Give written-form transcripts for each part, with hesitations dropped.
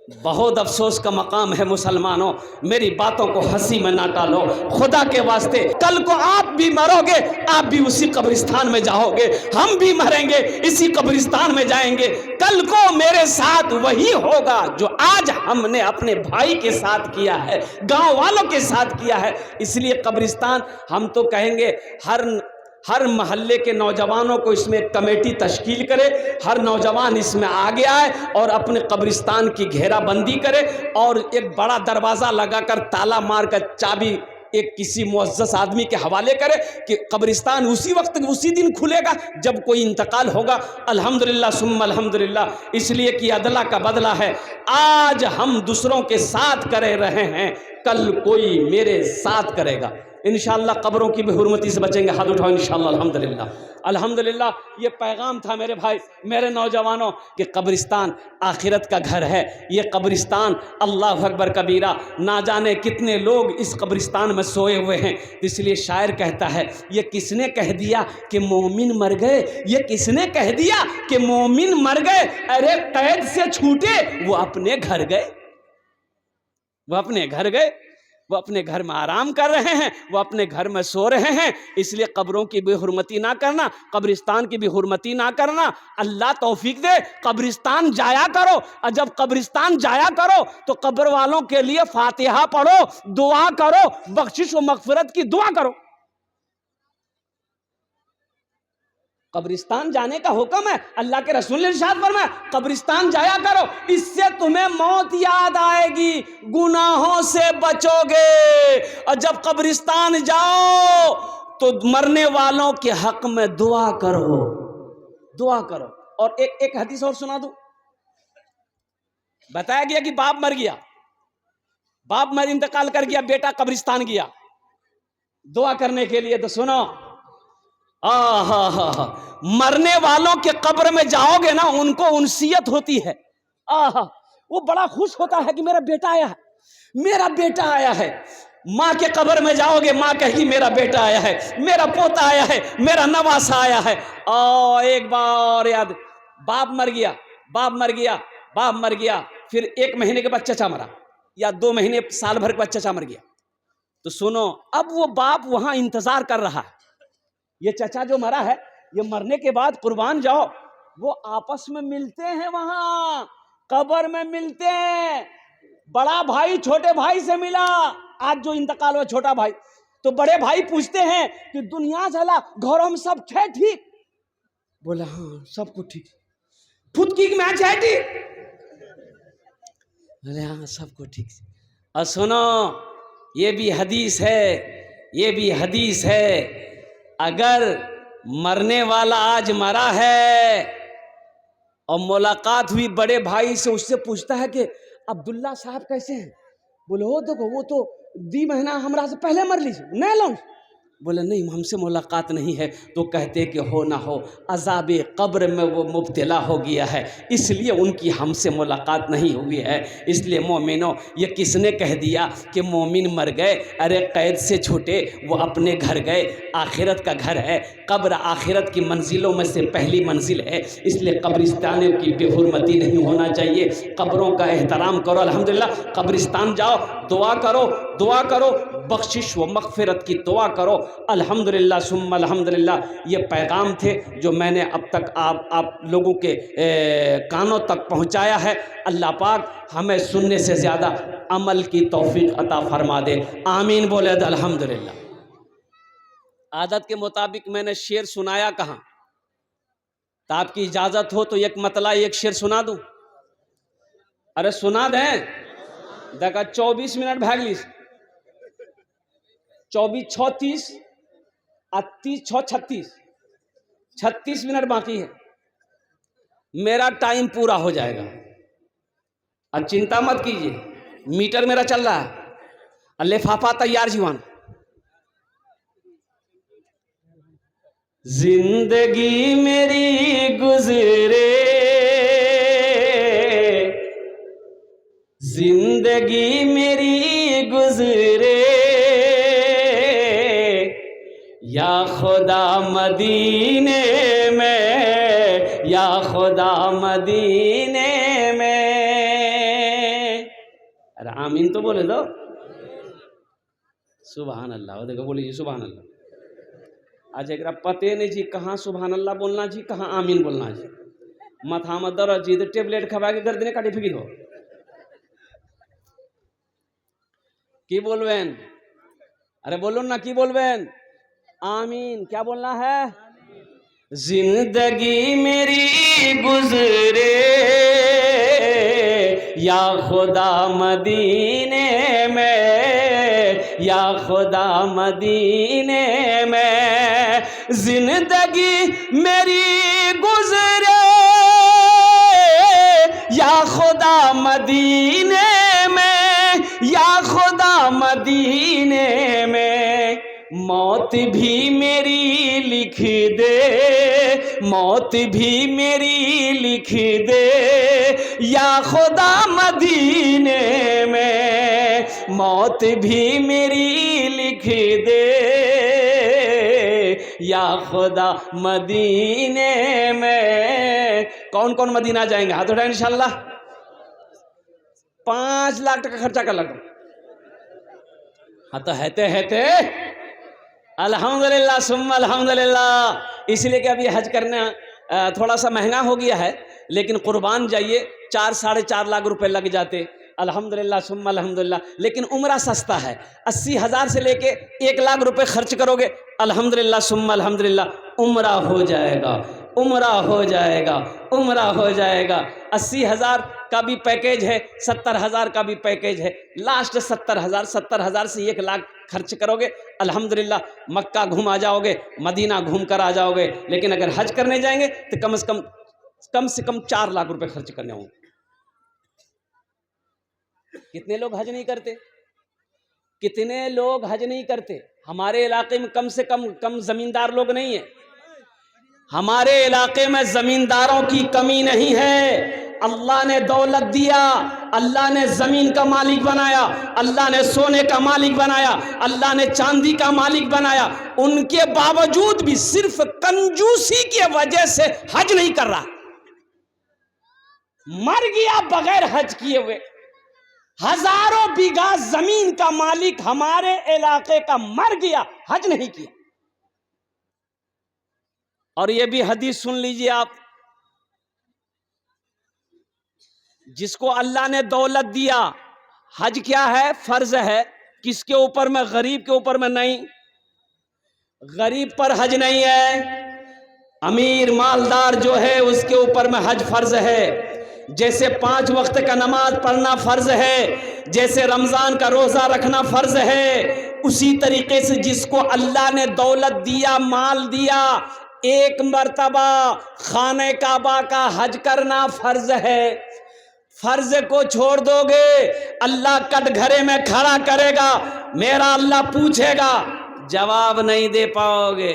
बहुत अफसोस का मकाम है मुसलमानों, मेरी बातों को हंसी में ना टालो खुदा के वास्ते। कल को आप भी मरोगे, आप भी उसी कब्रिस्तान में जाओगे, हम भी मरेंगे इसी कब्रिस्तान में जाएंगे। कल को मेरे साथ वही होगा जो आज हमने अपने भाई के साथ किया है, गांव वालों के साथ किया है। इसलिए कब्रिस्तान हम तो कहेंगे हर मोहल्ले के नौजवानों को इसमें कमेटी तश्कील करे, हर नौजवान इसमें आगे आए और अपने कब्रिस्तान की घेराबंदी करे और एक बड़ा दरवाज़ा लगाकर ताला मारकर चाबी एक किसी मुअज़्ज़ज़ आदमी के हवाले करे कि कब्रिस्तान उसी वक्त उसी दिन खुलेगा जब कोई इंतकाल होगा। अल्हम्दुलिल्लाह सुम्मा अल्हम्दुलिल्लाह, इसलिए कि अदला का बदला है। आज हम दूसरों के साथ करे रहे हैं, कल कोई मेरे साथ करेगा। इंशाअल्लाह कब्रों की भी हुर्मती से बचेंगे। हाथ उठाओ इंशाअल्लाह। अल्हम्दुलिल्लाह अल्हम्दुलिल्लाह। ये पैगाम था मेरे भाई मेरे नौजवानों कि कब्रिस्तान आखिरत का घर है। ये कब्रिस्तान अल्लाह अकबर कबीरा, ना जाने कितने लोग इस कब्रिस्तान में सोए हुए हैं। इसलिए शायर कहता है, ये किसने कह दिया कि मोमिन मर गए, ये किसने कह दिया कि मोमिन मर गए। अरे कैद से छूटे वो अपने घर गए, वो अपने घर गए, वो अपने घर में आराम कर रहे हैं, वो अपने घर में सो रहे हैं। इसलिए कब्रों की भी हुर्मती ना करना, कब्रिस्तान की भी हुर्मती ना करना। अल्लाह तौफीक दे, कब्रिस्तान जाया करो। और जब कब्रिस्तान जाया करो तो कब्र वालों के लिए फातिहा पढ़ो, दुआ करो, बख्शिश व मगफिरत की दुआ करो। कब्रिस्तान जाने का हुक्म है, अल्लाह के रसूल ने इरशाद फरमाया कब्रिस्तान जाया करो, इससे तुम्हें मौत याद आएगी, गुनाहों से बचोगे। और जब कब्रिस्तान जाओ तो मरने वालों के हक में दुआ करो, दुआ करो। और एक हदीस और सुना दूं। बताया गया कि बाप मर गया, बाप मर इंतकाल कर गया, बेटा कब्रिस्तान गया दुआ करने के लिए। तो सुनो, मरने वालों के कब्र में जाओगे ना, उनको उनसियत होती है। वो बड़ा खुश होता है कि मेरा बेटा आया है, मेरा बेटा आया है। माँ के कब्र में जाओगे, माँ कहेगी मेरा बेटा आया है, मेरा पोता आया है, मेरा नवासा आया है। एक बार याद, बाप मर गया, बाप मर गया, बाप मर गया, फिर 1 महीने के बाद चचा मरा, या 2 महीने साल भर के बाद चचा मर गया। तो सुनो, अब वो बाप वहां इंतजार कर रहा है, ये चचा जो मरा है, ये मरने के बाद कुर्बान जाओ, वो आपस में मिलते हैं, वहां कब्र में मिलते हैं। बड़ा भाई छोटे भाई से मिला, आज जो इंतकाल हुआ छोटा भाई, तो बड़े भाई पूछते हैं कि दुनिया चला, घरों में सब थे ठीक? बोला हाँ सब कुछ ठीक। फुटकी में है ठीक? बोले हाँ सब कुछ ठीक। और सुनो, ये भी हदीस है, ये भी हदीस है, अगर मरने वाला आज मरा है और मुलाकात हुई बड़े भाई से, उससे पूछता है कि अब्दुल्ला साहब कैसे हैं? बोले हो देखो वो तो 2 महीना हमरा से पहले मर ली नहीं लो। बोले नहीं हमसे मुलाकात नहीं है। तो कहते कि हो ना हो अज़ाब कब्र में वो मुब्तला हो गया है, इसलिए उनकी हमसे मुलाकात नहीं हुई है। इसलिए मोमिनो, ये किसने कह दिया कि मोमिन मर गए? अरे कैद से छूटे वो अपने घर गए, आखिरत का घर है, कब्र आखिरत की मंजिलों में से पहली मंजिल है। इसलिए कब्रिस्तानों की बेहुरमती नहीं होना चाहिए, कब्रों का एहतराम करो। अल्हम्दुलिल्लाह कब्रिस्तान जाओ, दुआ करो, दुआ करो, बख्शिश व मगफिरत की दुआ करो। अल्हम्दुलिल्लाह सुम्मा अल्हम्दुलिल्लाह। ये पैगाम थे जो मैंने अब तक आप लोगों के कानों तक पहुंचाया है। अल्लाह पाक हमें सुनने से ज़्यादा अमल की तौफीक अता फरमा दे, आमीन बोले अल्हम्दुलिल्लाह। आदत के मुताबिक मैंने शेर सुनाया कहाँ, तो आपकी इजाज़त हो तो एक मतला एक शेर सुना दूँ? अरे सुना दें, देखा 24 मिनट भाग ली, 24 6 30 30 6 36 36 मिनट बाकी है, मेरा टाइम पूरा हो जाएगा। अब चिंता मत कीजिए, मीटर मेरा चल रहा है, लिफाफा तैयार जीवान। जिंदगी मेरी गुजरे, जिंदगी मेरी गुजरे, या खुदा मदीने में, या खुदा मदीने में। अरे आमीन तो बोले दो। सुभान अल्लाह, देखो बोलिए सुभान अल्लाह। आज एक पते नहीं जी कहाँ सुभान अल्लाह बोलना जी, कहाँ आमीन बोलना जी। माथा में दर्द जी तो टेबलेट खबा के गर्दने काटी फिकी हो की बोलवेन। अरे बोलो ना की बोलवेन, आमीन। क्या बोलना है? जिंदगी मेरी गुजरे या खुदा मदीने में, या खुदा मदीने में। जिंदगी मेरी गुजरे या खुदा मदीने में, या खुदा मदीने में। मौत भी मेरी लिख दे, मौत भी मेरी लिख दे या खुदा मदीने में। मौत भी मेरी लिख दे या खुदा मदीने में। कौन कौन मदीना जाएंगे? हाथ उठाएं इंशाल्लाह। 5 लाख टका खर्चा कर लगा। हाँ तो है अल्हम्दुलिल्लाह सुम्मा अल्हम्दुलिल्लाह। इसलिए कि अभी हज करना थोड़ा सा महंगा हो गया है, लेकिन कुर्बान जाइए 4 साढ़े 4 लाख रुपए लग जाते। अल्हम्दुलिल्लाह सुम्मा अल्हम्दुलिल्लाह। लेकिन उम्रा सस्ता है, 80,000 से लेके 1 लाख रुपए खर्च करोगे, अल्हम्दुलिल्लाह सुम्मा अल्हम्दुलिल्लाह उम्रा हो जाएगा, उम्रा हो जाएगा, उम्रा हो जाएगा। 80,000 का भी पैकेज है, 70,000 का भी पैकेज है। लास्ट 70,000, 70,000 से 1 लाख खर्च करोगे, अल्हम्दुलिल्लाह मक्का घूम आ जाओगे, मदीना घूम कर आ जाओगे। लेकिन अगर हज करने जाएंगे तो कम से कम 4 लाख रुपए खर्च करने होंगे। कितने लोग हज नहीं करते? कितने लोग हज नहीं करते? हमारे इलाके में कम से कम जमींदार लोग नहीं है। हमारे इलाके में जमींदारों की कमी नहीं है। अल्लाह ने दौलत दिया, अल्लाह ने जमीन का मालिक बनाया, अल्लाह ने सोने का मालिक बनाया, अल्लाह ने चांदी का मालिक बनाया। उनके बावजूद भी सिर्फ कंजूसी की वजह से हज नहीं कर रहा, मर गया बगैर हज किए हुए। हजारों बीघा जमीन का मालिक हमारे इलाके का मर गया, हज नहीं किया। और ये भी हदीस सुन लीजिए आप, जिसको अल्लाह ने दौलत दिया, हज क्या है? फर्ज है। किसके ऊपर में? गरीब के ऊपर में नहीं। गरीब पर हज नहीं है, अमीर मालदार जो है उसके ऊपर में हज फर्ज है। जैसे 5 वक्त का नमाज पढ़ना फर्ज है, जैसे रमजान का रोजा रखना फर्ज है, उसी तरीके से जिसको अल्लाह ने दौलत दिया, माल दिया, 1 मर्तबा खाने काबा का हज करना फर्ज है। फर्ज को छोड़ दोगे, अल्लाह कटघरे में खड़ा करेगा, मेरा अल्लाह पूछेगा, जवाब नहीं दे पाओगे।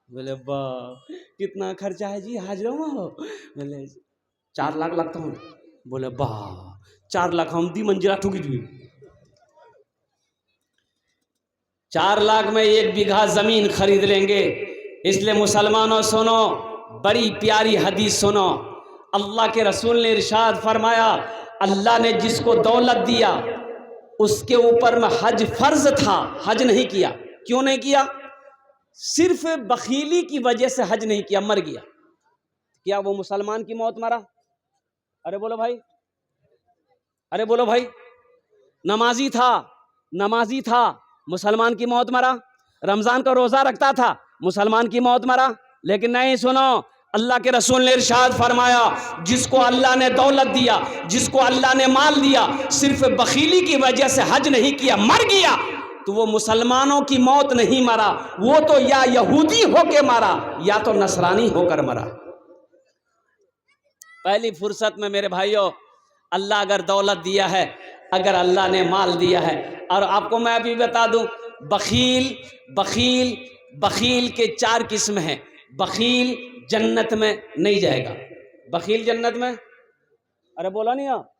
बोले बाप कितना खर्चा है जी हाजिरों में हो? बोले 4 लाख लगता हूँ। बोले बाप 4 लाख हम दी मंजिला ठुकी दी। 4 लाख में 1 बीघा जमीन खरीद लेंगे। इसलिए मुसलमानों सुनो, बड़ी प्यारी हदीस सुनो। अल्लाह के रसूल ने इरशाद फरमाया, अल्लाह ने जिसको दौलत दिया उसके ऊपर में हज फर्ज था, हज नहीं किया। क्यों नहीं किया? सिर्फ बखीली की वजह से हज नहीं किया, मर गया। क्या वो मुसलमान की मौत मरा? अरे बोलो भाई, अरे बोलो भाई। नमाजी था, मुसलमान की मौत मरा। रमजान का रोजा रखता था, मुसलमान की मौत मरा। लेकिन नहीं, सुनो, अल्लाह के रसूल ने इरशाद फरमाया, जिसको अल्लाह ने दौलत दिया, जिसको अल्लाह ने माल दिया, सिर्फ बखीली की वजह से हज नहीं किया, मर गया, तो वो मुसलमानों की मौत नहीं मरा, वो तो या यहूदी होके मरा या तो नसरानी होकर मरा। पहली फुर्सत में मेरे भाइयों, अल्लाह अगर दौलत दिया है, अगर अल्लाह ने माल दिया है, और आपको मैं अभी बता दूं, बखील के 4 किस्म हैं। बखील जन्नत में नहीं जाएगा। बखील जन्नत में, अरे बोला नहीं आप?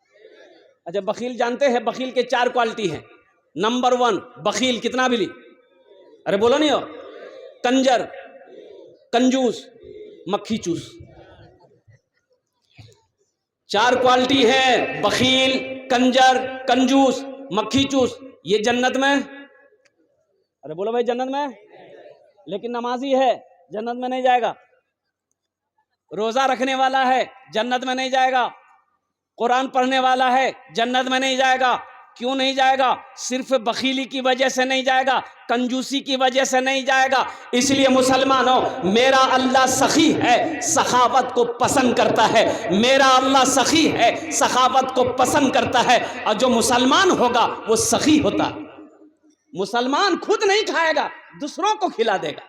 अच्छा, बखील जानते हैं? बखील के 4 क्वालिटी हैं। नंबर 1 बखील, कितना बिली? अरे बोलो नहीं हो? कंजर, कंजूस, मक्खी चूस। 4 क्वालिटी है बखील, कंजर, कंजूस, मक्खी चूस, ये जन्नत में, अरे बोलो भाई जन्नत में, लेकिन नमाजी है जन्नत में नहीं जाएगा। रोजा रखने वाला है जन्नत में नहीं जाएगा। कुरान पढ़ने वाला है जन्नत में नहीं जाएगा। क्यों नहीं जाएगा? सिर्फ बखीली की वजह से नहीं जाएगा, कंजूसी की वजह से नहीं जाएगा। इसलिए मुसलमानों, मेरा अल्लाह सखी है, सखावत को पसंद करता है। मेरा अल्लाह सखी है, सखावत को पसंद करता है। और जो मुसलमान होगा वो सखी होता है। मुसलमान खुद नहीं खाएगा, दूसरों को खिला देगा।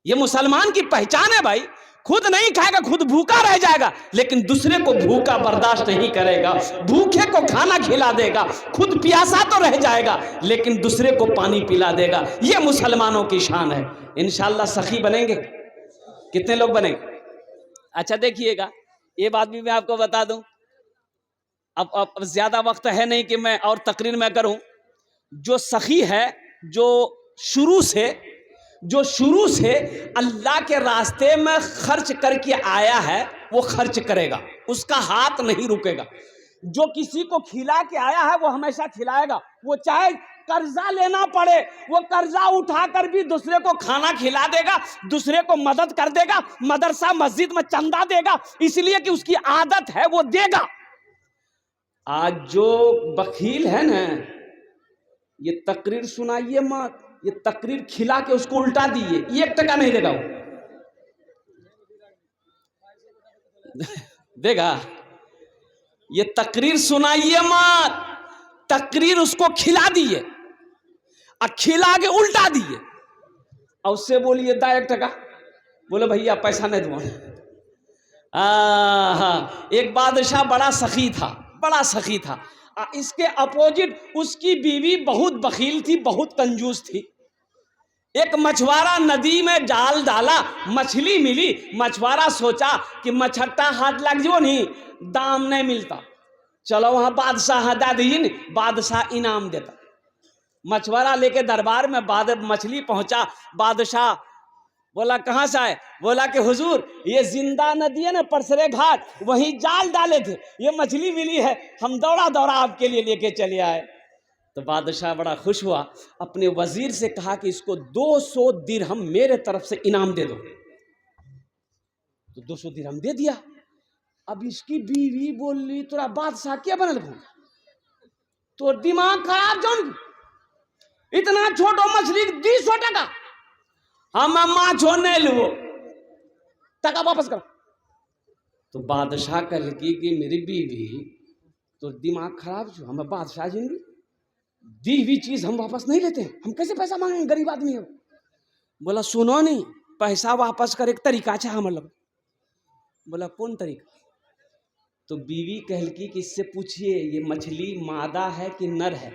ये मुसलमान की पहचान है भाई। खुद नहीं खाएगा, खुद भूखा रह जाएगा, लेकिन दूसरे को भूखा बर्दाश्त नहीं करेगा। भूखे को खाना खिला देगा, खुद प्यासा तो रह जाएगा, लेकिन दूसरे को पानी पिला देगा। ये मुसलमानों की शान है। इंशाअल्लाह सखी बनेंगे। कितने लोग बनेंगे? अच्छा देखिएगा, ये बात भी मैं आपको बता दूं। अब ज्यादा वक्त है नहीं कि मैं और तकरीर में करूं। जो सखी है, जो शुरू से अल्लाह के रास्ते में खर्च करके आया है, वो खर्च करेगा, उसका हाथ नहीं रुकेगा। जो किसी को खिला के आया है वो हमेशा खिलाएगा। वो चाहे कर्जा लेना पड़े, वो कर्जा उठाकर भी दूसरे को खाना खिला देगा, दूसरे को मदद कर देगा, मदरसा मस्जिद में चंदा देगा, इसलिए कि उसकी आदत है, वो देगा। आज जो बखील है ना, ये तकरीर सुनाइए मत, ये तकरीर खिला के उसको उल्टा दिए, 1 टका नहीं देगा वो। देगा? ये तकरीर सुनाइए मत, तकरीर उसको खिला दिए और खिला के उल्टा दिए और उससे बोलिए दा 1 टका, बोले भैया पैसा नहीं दूंगा। एक बादशाह बड़ा सखी था। इसके अपोजिट उसकी बीवी बहुत बखील थी, बहुत कंजूस थी। एक मछुआरा नदी में जाल डाला, मछली मिली। मछुआरा सोचा कि मछट्टा हाथ लग जो नहीं, दाम नहीं मिलता, चलो वहां बादशाह दा दीजिए, बादशाह इनाम देता। मछुआरा लेके दरबार में मछली पहुंचा। बादशाह बोला कहाँ से आए? बोला कि हुजूर ये जिंदा नदी है ना, परसरे घाट, वहीं जाल डाले थे, ये मछली मिली है, हम दौड़ा आपके लिए लेके चले आए। तो बादशाह बड़ा खुश हुआ, अपने वजीर से कहा कि इसको 200 दिरहम मेरे तरफ से इनाम दे दो। तो 200 दिरहम दे दिया। अब इसकी बीवी बोली तोरा बादशाह क्या बनल भूल, तो दिमाग खराब जौन, इतना छोटो मछली 200 टका, हम माँ छोड़ने लो, टका वापस करो। तो बादशाह कह लगी कि मेरी बीवी तो दिमाग खराब जो, हमें बादशाह जिंदगी दी हुई चीज हम वापस नहीं लेते, हम कैसे पैसा मांगेंगे, गरीब आदमी है। बोला सुनो नहीं, पैसा वापस कर एक तरीका चाह मतलब। बोला कौन तरीका? तो बीवी कह लगी कि इससे पूछिए ये मछली मादा है कि नर है।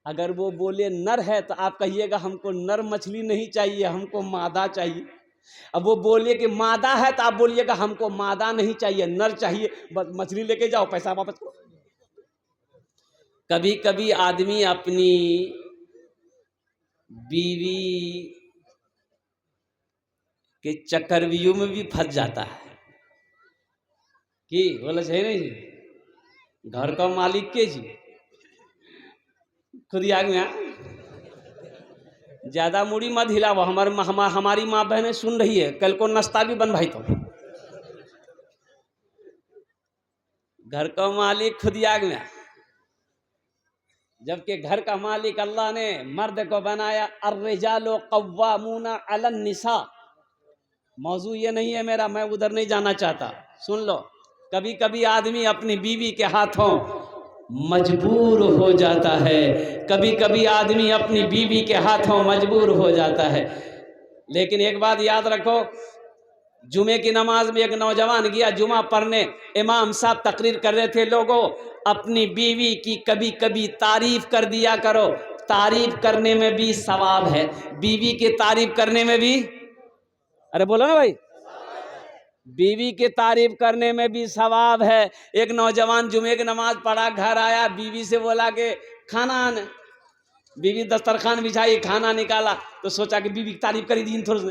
अगर वो बोले नर है तो आप कहिएगा हमको नर मछली नहीं चाहिए, हमको मादा चाहिए। अब वो बोले कि मादा है तो आप बोलिएगा हमको मादा नहीं चाहिए, नर चाहिए, बस मछली लेके जाओ, पैसा वापस करो। कभी कभी आदमी अपनी बीवी के चक्रव्यूह में भी फंस जाता है कि बोला सही नहीं जी, घर का मालिक के जी खुद आग में ज्यादा मुड़ी मत हिलाओ। हमारी माँ बहनें सुन रही है, कल को नाश्ता भी बन भाई। तो घर का मालिक खुद आग में, जबकि घर का मालिक अल्लाह ने मर्द को बनाया। अर्रिजालु कव्वामूना अलन निसा। मौजू ये नहीं है मेरा, मैं उधर नहीं जाना चाहता, सुन लो। कभी कभी आदमी अपनी बीवी के हाथों मजबूर हो जाता है, कभी कभी आदमी अपनी बीवी के हाथों मजबूर हो जाता है। लेकिन एक बात याद रखो, जुमे की नमाज में एक नौजवान गया जुमा पढ़ने, इमाम साहब तकरीर कर रहे थे, लोगों अपनी बीवी की कभी कभी तारीफ कर दिया करो, तारीफ करने में भी सवाब है। बीवी की तारीफ करने में भी, अरे बोलो ना भाई, बीवी की तारीफ करने में भी सवाब है। एक नौजवान जुमे की नमाज पढ़ा, घर आया, बीवी से बोला कि खाना आने। बीवी दस्तरखान बिछाई, खाना निकाला, तो सोचा कि बीवी की तारीफ करी दी थोड़ी सी।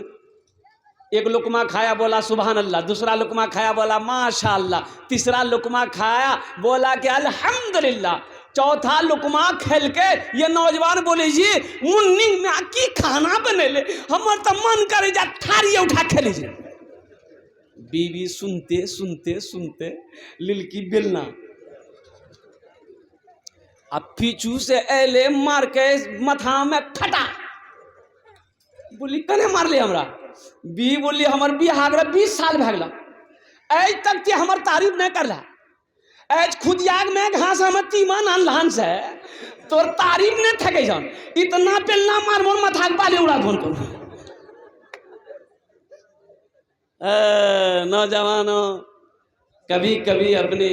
एक लुकमा खाया बोला सुभान अल्लाह, दूसरा लुकमा खाया बोला माशा अल्लाह, तीसरा लुकमा खाया बोला कि अल्हम्दुलिल्लाह, चौथा लुकमा खेल के ये नौजवान बोले जी मुन्नी में की खाना बने ले, हमार तो मन करे जा थारी उठा खेले जी। बीवी सुनते सुनते सुनते लिलकी बिलना, अब पीछू से एले मार के मथा में फटा, बोली कने मार ले हमरा। बी बोली हमर बियाह 20 साल भए गेल, आज तक ते हमर तारीफ नहीं कर रहा, आज खुद याग में घास हम तीमन अनलहन से तोर तारीफ नहीं थके जान, इतना पेलना मार मोर मथा पाले उड़ा धोन तो। नौजवानों, कभी कभी अपनी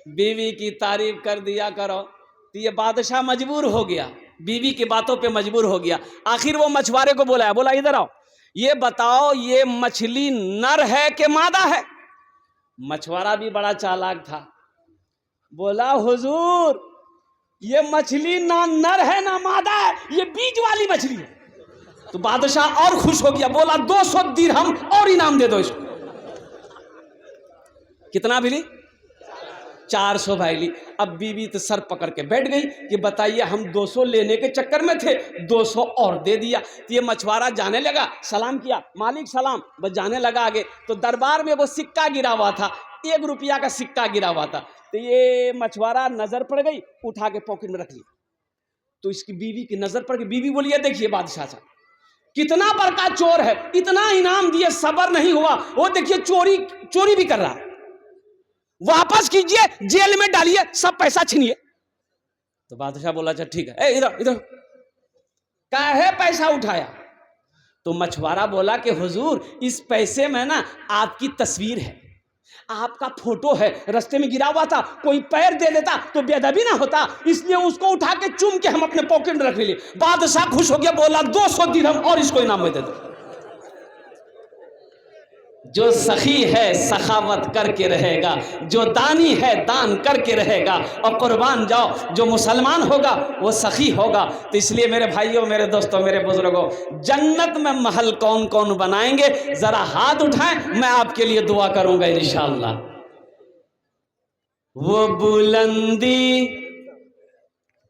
बीवी की तारीफ कर दिया करो। तो ये बादशाह मजबूर हो गया, बीवी की बातों पे मजबूर हो गया। आखिर वो मछुआरे को बोला, बोला इधर आओ, ये बताओ ये मछली नर है कि मादा है। मछुआरा भी बड़ा चालाक था, बोला हुजूर ये मछली ना नर है ना मादा है, ये बीज वाली मछली है। तो बादशाह और खुश हो गया, बोला 200 दिरहम और इनाम दे दो इसको। कितना मिली? 400 भाई ली। अब बीवी तो सर पकड़ के बैठ गई कि बताइए हम 200 लेने के चक्कर में थे, 200 और दे दिया। तो ये मछुआरा जाने लगा, सलाम किया, मालिक सलाम, बस जाने लगा आगे। तो दरबार में वो सिक्का गिरा हुआ था, 1 रुपया का सिक्का गिरा हुआ था। तो ये मछुआरा नजर पड़ गई, उठा के पॉकेट में रख लिया। तो इसकी बीवी की नजर पड़ गई, बीवी बोली देखिए बादशाह साहब कितना बड़का चोर है, इतना इनाम दिए सबर नहीं हुआ, वो देखिए चोरी भी कर रहा है, वापस कीजिए, जेल में डालिए, सब पैसा छीनिए। तो बादशाह बोला अच्छा ठीक है, इधर इधर काहे पैसा उठाया? तो मछुआरा बोला कि हुजूर इस पैसे में ना आपकी तस्वीर है, आपका फोटो है, रास्ते में गिरा हुआ था, कोई पैर दे देता तो बेअदबी ना होता, इसलिए उसको उठा के चूम के हम अपने पॉकेट में रख लिए। बादशाह खुश हो गया, बोला 200 दिरहम और इसको इनाम में दे दो। जो सखी है सखावत करके रहेगा, जो दानी है दान करके रहेगा, और कुर्बान जाओ जो मुसलमान होगा वो सखी होगा। तो इसलिए मेरे भाइयों, मेरे दोस्तों, मेरे बुजुर्गों, जन्नत में महल कौन कौन बनाएंगे, जरा हाथ उठाएं, मैं आपके लिए दुआ करूंगा इंशाअल्लाह। वो बुलंदी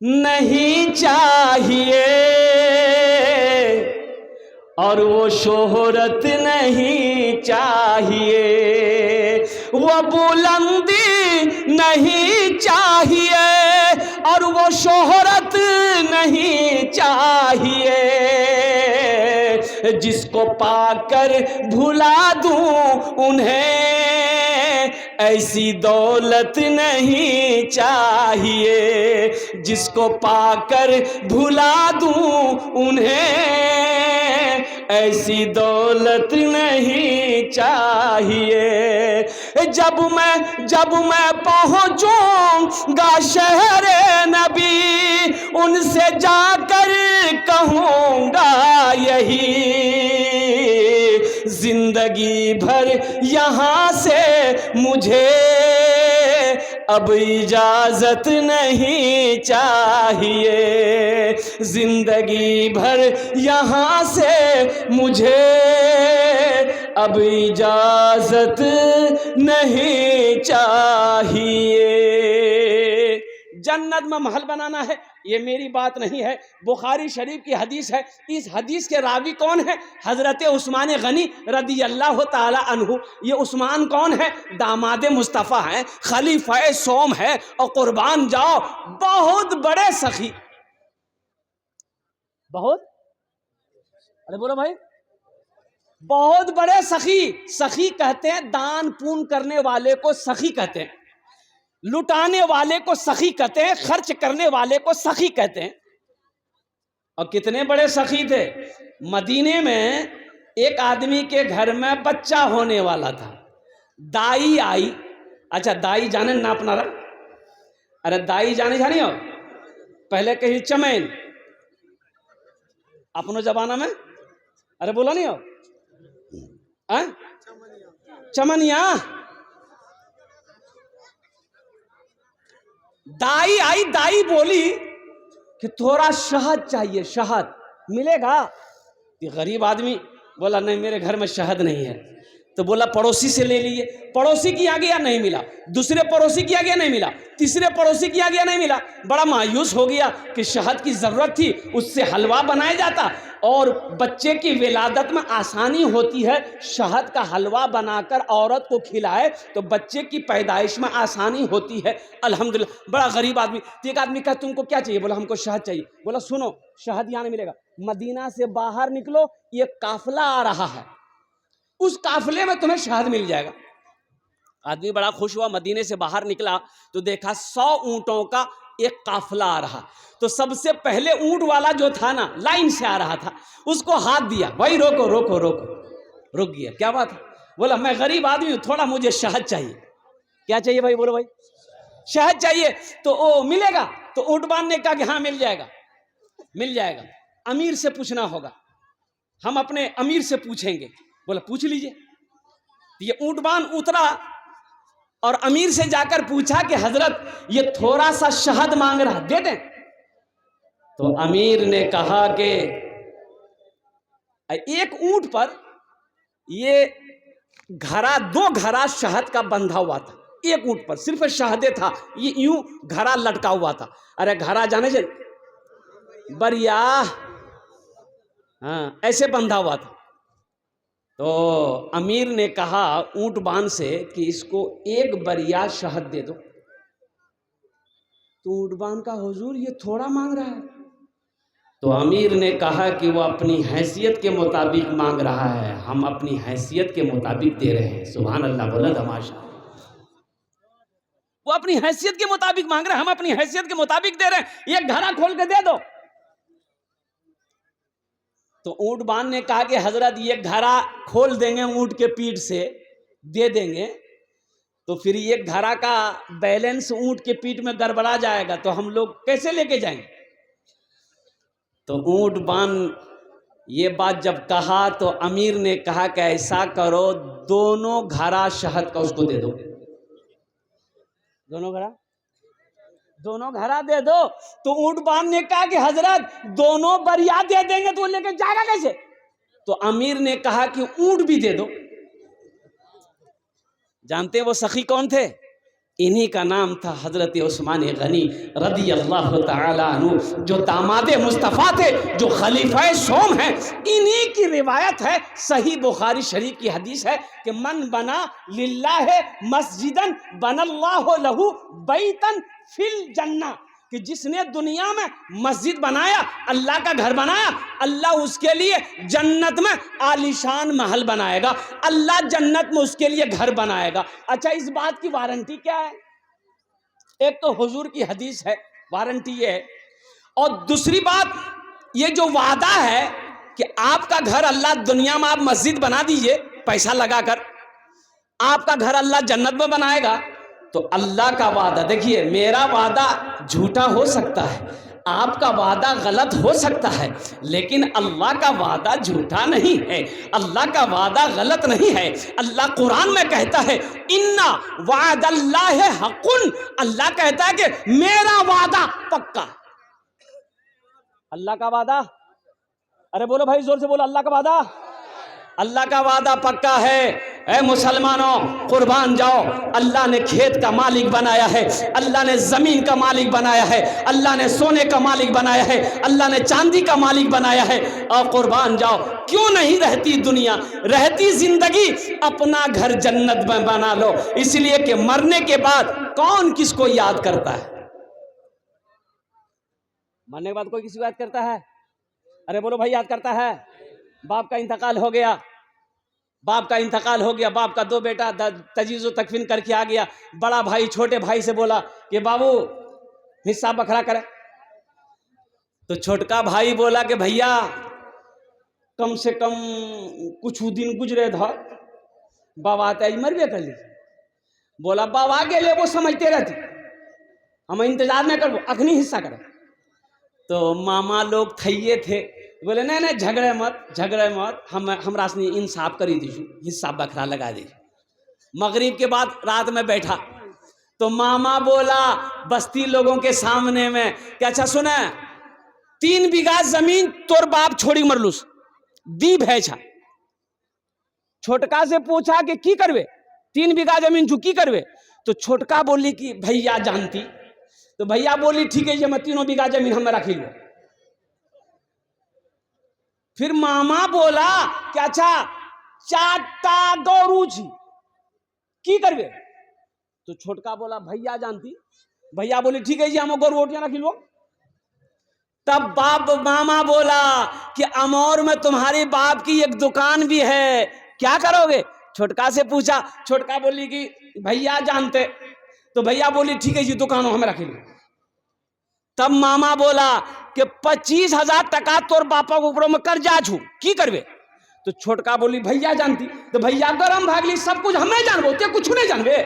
नहीं चाहिए और वो शोहरत नहीं चाहिए, वो बुलंदी नहीं चाहिए और वो शोहरत नहीं चाहिए, जिसको पाकर भुला दूं उन्हें ऐसी दौलत नहीं चाहिए, जिसको पाकर भुला दूं उन्हें ऐसी दौलत नहीं चाहिए। जब मैं पहुंचूंगा शहरे नबी, उनसे जाकर कहूंगा यही, जिंदगी भर यहाँ से मुझे अब इजाजत नहीं चाहिए, जिंदगी भर यहाँ से मुझे अब इजाजत नहीं चाहिए। जन्नत में महल बनाना है, ये मेरी बात नहीं है, बुखारी शरीफ की हदीस है। इस हदीस के रावी कौन है? हजरत उस्मान गनी रदी अल्लाह ताला अन्हु। ये उस्मान कौन है? दामाद मुस्तफ़ा हैं, खलीफा सोम है, और कुर्बान जाओ बहुत बड़े सखी, बहुत, अरे बोलो भाई, बहुत बड़े सखी। सखी कहते हैं दान पुण्य करने वाले को सखी कहते हैं, लुटाने वाले को सखी कहते हैं, खर्च करने वाले को सखी कहते हैं। और कितने बड़े सखी थे। मदीने में एक आदमी के घर में बच्चा होने वाला था, दाई आई। अच्छा दाई जाने ना अपना रहा? अरे दाई जाने हो, पहले कहीं चमैन, अपनो जमाना में, अरे बोला नहीं हो, चमनिया। दाई आई, दाई बोली कि थोड़ा शहद चाहिए, शहद मिलेगा? ये गरीब आदमी बोला नहीं मेरे घर में शहद नहीं है। तो बोला पड़ोसी से ले लिए, पड़ोसी की आ गया नहीं मिला, दूसरे पड़ोसी की आ गया नहीं मिला, तीसरे पड़ोसी की आ गया नहीं मिला। बड़ा मायूस हो गया कि शहद की ज़रूरत थी, उससे हलवा बनाया जाता और बच्चे की विलादत में आसानी होती है, शहद का हलवा बनाकर औरत को खिलाए तो बच्चे की पैदाइश में आसानी होती है। अल्हम्दुलिल्लाह। बड़ा गरीब आदमी, तो एक आदमी कहा तुमको क्या चाहिए? बोला हमको शहद चाहिए। बोला सुनो शहद यहाँ नहीं मिलेगा, मदीना से बाहर निकलो, ये काफिला आ रहा है, उस काफिले में तुम्हें शहद मिल जाएगा। आदमी बड़ा खुश हुआ, मदीने से बाहर निकला तो देखा 100 ऊंटों का एक काफिला आ रहा। तो सबसे पहले ऊंट वाला जो था ना, लाइन से आ रहा था, उसको हाथ दिया, भाई रोको रोको रोको। रुक गया, क्या बात है? बोला मैं गरीब आदमी हूं, थोड़ा मुझे शहद चाहिए। क्या चाहिए भाई? बोलो भाई शहद चाहिए। तो ओ मिलेगा? तो ऊंटवान ने कहा कि हाँ मिल जाएगा, मिल जाएगा, अमीर से पूछना होगा, हम अपने अमीर से पूछेंगे। बोला पूछ लीजिए। ये ऊंटवान उतरा और अमीर से जाकर पूछा कि हजरत ये थोड़ा सा शहद मांग रहा, दे दें? तो अमीर ने कहा कि एक ऊंट पर ये घड़ा, 2 घड़ा शहद का बंधा हुआ था, एक ऊंट पर सिर्फ शहदे था, ये यूं घड़ा लटका हुआ था। अरे घड़ा जाने से बरिया, हाँ ऐसे बंधा हुआ था। तो अमीर ने कहा ऊंटवान से कि इसको एक बरिया शहद दे दो। तो ऊंटवान का हुजूर ये थोड़ा मांग रहा है। तो अमीर ने कहा कि वो अपनी हैसियत के मुताबिक मांग रहा है, हम अपनी हैसियत के मुताबिक दे रहे हैं। सुभान अल्लाह, बोला तमाशा। वो अपनी हैसियत के मुताबिक मांग रहे हैं, हम अपनी हैसियत के मुताबिक दे रहे हैं, एक घड़ा खोल के दे दो। तो ऊंटवान ने कहा कि हजरत ये घड़ा खोल देंगे, ऊंट के पीठ से दे देंगे तो फिर ये घड़ा का बैलेंस ऊंट के पीठ में गड़बड़ा जाएगा, तो हम लोग कैसे लेके जाएंगे? तो ऊंटवान ये बात जब कहा तो अमीर ने कहा कि ऐसा करो, दोनों घड़ा शहद का उसको दे दो, दोनों घड़ा दे दो। तो ऊंटवान ने कहा कि हजरत दोनों बरिया दे देंगे तो लेके जाएगा कैसे? तो अमीर ने कहा कि ऊंट भी दे दो। जानते हैं वो सखी कौन थे? इन्हीं का नाम था हजरत उस्मान गनी रदी अल्लाह ताला अन्हु, जो दामादे मुस्तफ़ा थे, जो खलीफा सोम हैं। इन्हीं की रिवायत है, सही बुखारी शरीफ की हदीस है कि मन बना लिल्लाह मस्जिदन बनल्लाहु लहू बैतन फिल जन्ना, कि जिसने दुनिया में मस्जिद बनाया, अल्लाह का घर बनाया, अल्लाह उसके लिए जन्नत में आलीशान महल बनाएगा, अल्लाह जन्नत में उसके लिए घर बनाएगा। अच्छा, इस बात की वारंटी क्या है? एक तो हुजूर की हदीस है, वारंटी ये है, और दूसरी बात ये जो वादा है कि आपका घर अल्लाह दुनिया में, आप मस्जिद बना दीजिए पैसा लगाकर, आपका घर अल्लाह जन्नत में बनाएगा। तो अल्लाह का वादा, देखिए मेरा वादा झूठा हो सकता है, आपका वादा गलत हो सकता है, लेकिन अल्लाह का वादा झूठा नहीं है, अल्लाह का वादा गलत नहीं है। अल्लाह कुरान में कहता है इन्ना वादल्लाहि हक़्क़ुन, अल्लाह कहता है कि मेरा वादा पक्का। अल्लाह का वादा, अरे बोलो भाई जोर से बोलो, अल्लाह का वादा, अल्लाह का वादा पक्का है। ऐ मुसलमानों कुर्बान जाओ, अल्लाह ने खेत का मालिक बनाया है, अल्लाह ने ज़मीन का मालिक बनाया है, अल्लाह ने सोने का मालिक बनाया है, अल्लाह ने चांदी का मालिक बनाया है। और कुर्बान जाओ, क्यों नहीं रहती दुनिया, रहती जिंदगी, अपना घर जन्नत में बना लो, इसलिए कि मरने के बाद कौन किसको याद करता है? मरने के बाद कोई किसी को याद करता है? अरे बोलो भाई, याद करता है? बाप का इंतकाल हो गया, बाप का इंतकाल हो गया, बाप का 2 बेटा तजीज़ो तकफीन करके आ गया, बड़ा भाई छोटे भाई से बोला कि बाबू हिस्सा बखरा करे। तो छोटका भाई बोला कि भैया कम से कम कुछ दिन गुजरे था, बाबा तो मर गए कर ली। बोला बाबा के लिए वो समझते रहते, हम इंतजार नहीं कर, अखनी हिस्सा करे। तो मामा लोग थैये थे, बोले नहीं नहीं झगड़े मत, हम हमरा से इंसाफ करी दीजिए, हिस्सा बखरा लगा दीजिए। मगरिब के बाद रात में बैठा तो मामा बोला बस्ती लोगों के सामने में कि अच्छा सुने, 3 बीघा जमीन तोर बाप छोड़ी मरलूस, दी भैछा, छोटका से पूछा कि की करवे, 3 बीघा जमीन छू की करवे। तो छोटका बोली कि भैया जानती। तो भैया बोली ठीक है, ये मैं 3 बीघा जमीन हमें रखी लो। फिर मामा बोला कि अच्छा 4टा गौरू छी की करवे। तो छोटका बोला भैया जानती। भैया बोली ठीक है जी, हम गौरू रोटियां रखी लो। तब बाप मामा बोला कि अमौर में तुम्हारे बाप की एक दुकान भी है, क्या करोगे। छोटका से पूछा, छोटका बोली कि भैया जानते। तो भैया बोली ठीक है जी, दुकान हमें रखी लो। तब मामा बोला कि 25,000 टका तोर बापा के ऊपर में कर्जा छू की करवे। तो छोटका बोली भैया जानती। तो भैया गरम भागली, सब कुछ हमें जानबो, ते कुछ नहीं जानबे।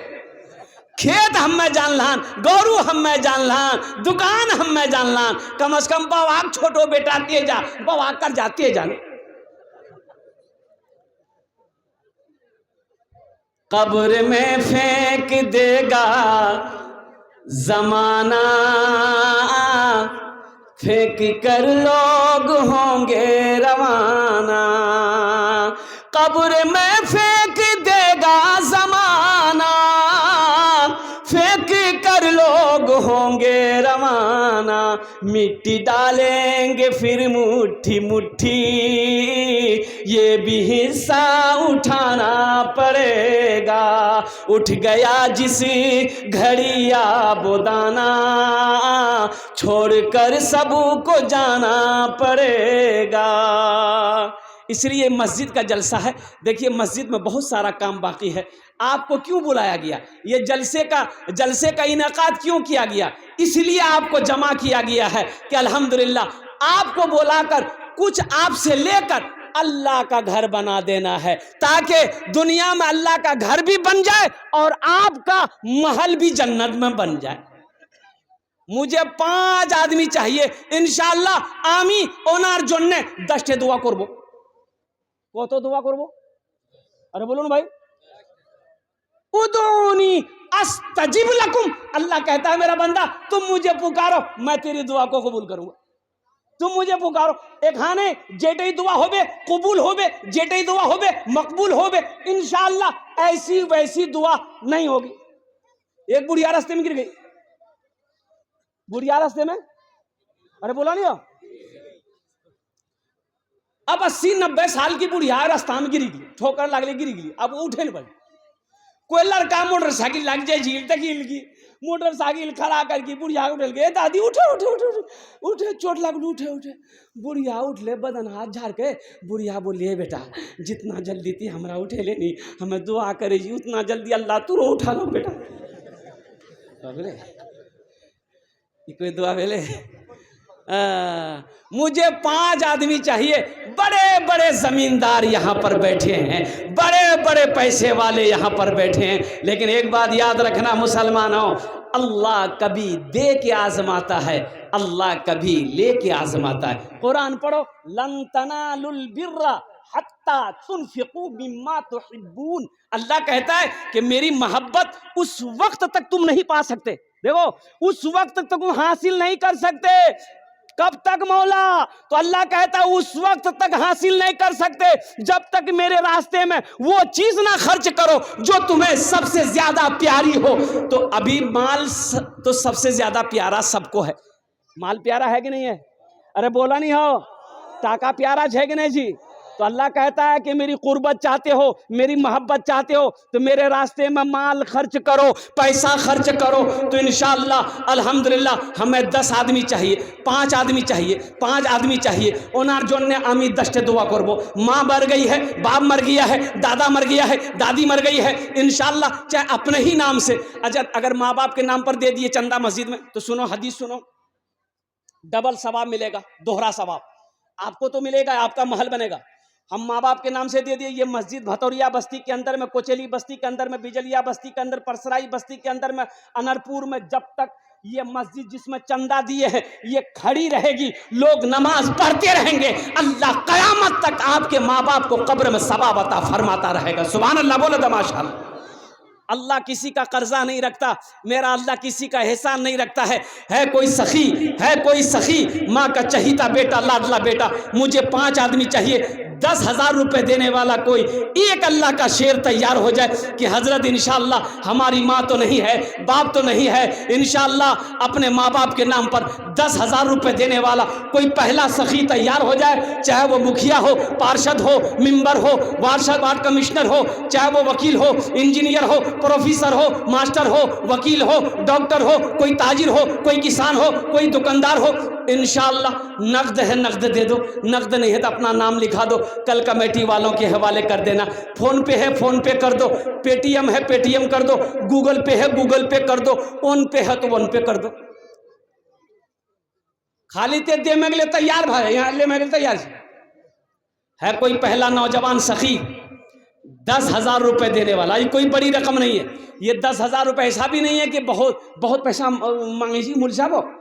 खेत हमें जानलान, गौरू हमें जानलान, दुकान हमें जानलान, कम से कम बवा छोटो बेटा तेजा बवा कर जाते जाने। कब्र में फेंक देगा जमाना, फेंक कर लोग होंगे रवाना। कब्र में फेंक देगा जमाना, फेंक कर लोग होंगे रवाना। मिट्टी डालेंगे फिर मुट्ठी मुट्ठी, ये भी हिस्सा उठाना पड़ेगा। उठ गया जिस घड़िया बोदाना, छोड़कर सबको जाना पड़ेगा। इसलिए मस्जिद का जलसा है। देखिए मस्जिद में बहुत सारा काम बाकी है। आपको क्यों बुलाया गया, ये जलसे का इनेकाद क्यों किया गया, इसलिए आपको जमा किया गया है कि अल्हम्दुलिल्लाह आपको बुलाकर कुछ आपसे लेकर अल्लाह का घर बना देना है, ताकि दुनिया में अल्लाह का घर भी बन जाए और आपका महल भी जन्नत में बन जाए। मुझे 5 आदमी चाहिए इंशाअल्लाह। आमी ओनार जोन्ने 10 दुआ करबो। कत दुआ करबो, अरे बोलो ना भाई। उदूनी अस्तजिब लकुम, अल्लाह कहता है मेरा बंदा तुम मुझे पुकारो मैं तेरी दुआ को कबूल करूंगा। तुम मुझे पुकारो, एक हाने जेटे दुआ होबे कबूल होबे, जेटे दुआ होबे मकबूल होबे इंशाअल्लाह। ऐसी वैसी दुआ नहीं होगी। एक बुढ़िया रास्ते में गिर गई, बुढ़िया रास्ते में, अरे बोला नहीं हो। अब 80-90 साल की बुढ़िया रास्ता में गिरी गई, ठोकर लागले गिरी गई। अब उठे नहीं पाई। कोई लड़का मोटरसाइकिल लग जाए झील तक हिल की, मोटरसाइकिल खड़ा करके बुढ़िया उठल गए, दादी उठे उठे उठे उठे उठे, चोट लगल, उठे उठे। बुढ़िया उठले, बदन हाथ झाड़ के बुढ़िया बोलिए बेटा जितना जल्दी थी हमरा उठे ले नहीं, हमें दुआ करे जी उतना जल्दी अल्लाह तू उठा लो बेटा। कोई दुआ भेले। मुझे 5 आदमी चाहिए, बड़े बड़े जमींदार यहाँ पर बैठे हैं, बड़े बड़े पैसे वाले यहाँ पर बैठे हैं। लेकिन एक बात याद रखना मुसलमानों, अल्लाह कभी दे के आजमाता है, अल्लाह कभी ले के आजमाता है। कुरान पढ़ो, लन तनालुल बिर्रा हत्ता तुनफिकू मिम्मा तुहिब्बून। अल्लाह कहता है कि मेरी मोहब्बत उस वक्त तक तुम नहीं पा सकते। देखो उस वक्त तक तुम हासिल नहीं कर सकते। कब तक मौला? तो अल्लाह कहता है उस वक्त तक हासिल नहीं कर सकते जब तक मेरे रास्ते में वो चीज ना खर्च करो जो तुम्हें सबसे ज्यादा प्यारी हो। तो अभी माल तो सबसे ज्यादा प्यारा सबको है। माल प्यारा है कि नहीं है? अरे बोला नहीं हो, टाका प्यारा है कि नहीं जी? तो अल्लाह कहता है कि मेरी कुर्बत चाहते हो, मेरी मोहब्बत चाहते हो तो मेरे रास्ते में माल खर्च करो, पैसा खर्च करो। तो इंशाअल्लाह अल्हम्दुलिल्लाह हमें 10 आदमी चाहिए, 5 आदमी चाहिए, 5 आदमी चाहिए। ओनार जोन ने आमी 10 दुआ करबो। माँ मर गई है, बाप मर गया है, दादा मर गया है, दादी मर गई है, इंशाअल्लाह चाहे अपने ही नाम से अगर माँ बाप के नाम पर दे दिए चंदा मस्जिद में, तो सुनो हदीस सुनो, डबल सवाब मिलेगा, दोहरा सवाब आपको तो मिलेगा, आपका महल बनेगा। हम माँ बाप के नाम से दे दिए, ये मस्जिद भतौरिया बस्ती के अंदर में, कोचेली बस्ती के अंदर में, बिजलिया बस्ती के अंदर, परसराई बस्ती के अंदर में, अनरपुर में, जब तक ये मस्जिद जिसमें चंदा दिए हैं ये खड़ी रहेगी, लोग नमाज पढ़ते रहेंगे, अल्लाह कयामत तक आपके माँ बाप को कब्र में सवाब अता फरमाता रहेगा। सुभान अल्लाह, बोलो माशाअल्लाह। अल्लाह किसी का कर्जा नहीं रखता, मेरा अल्लाह किसी का एहसान नहीं रखता है। है कोई सखी माँ का चहीता बेटा, लाडला बेटा, मुझे 5 आदमी चाहिए, 10,000 रुपए देने वाला कोई एक अल्लाह का शेर तैयार हो जाए कि हजरत इंशाअल्लाह हमारी माँ तो नहीं है, बाप तो नहीं है, इंशाअल्लाह अपने माँ बाप के नाम पर 10,000 रुपए देने वाला कोई पहला सखी तैयार हो जाए, चाहे वो मुखिया हो, पार्षद हो, मेंबर हो, वार्ड कमिश्नर हो, चाहे वो वकील हो, इंजीनियर हो, प्रोफेसर हो, मास्टर हो, वकील हो, डॉक्टर हो, कोई ताजिर हो, कोई किसान हो, कोई दुकानदार हो, इंशाअल्लाह नगद है नगद दे दो, नगद नहीं है तो अपना नाम लिखा दो, कल कमेटी वालों के हवाले कर देना। फोन पे है फोन पे कर दो, पेटीएम है पेटीएम कर दो, गूगल पे है गूगल पे कर दो, ओन पे है तो ओन पे कर दो। खाली ते दे मेगले तैयार भाई, यहाँ ले मेगले तैयार है कोई पहला नौजवान सखी 10,000 रुपए देने वाला। ये कोई बड़ी रकम नहीं है, ये 10,000 रुपए ऐसा भी नहीं है कि बहुत पैसा मांगे जी मुल साहब,